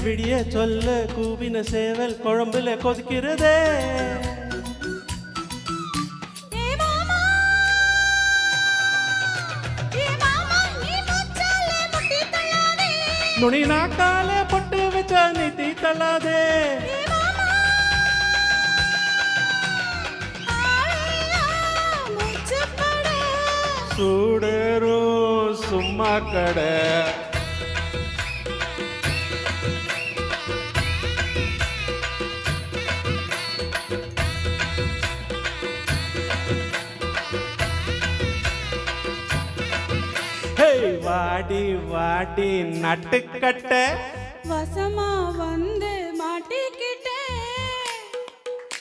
விடிய சொல்ல கூவின சேவல் குழம்புல கொதிக்கிறதே. நுனி நாக்கால பொட்டு வச்சா நீ தள்ளாதே. சூடரும் சும்மா கடை. வாடி வாடி நட்டுக்கட்ட வசமா வந்து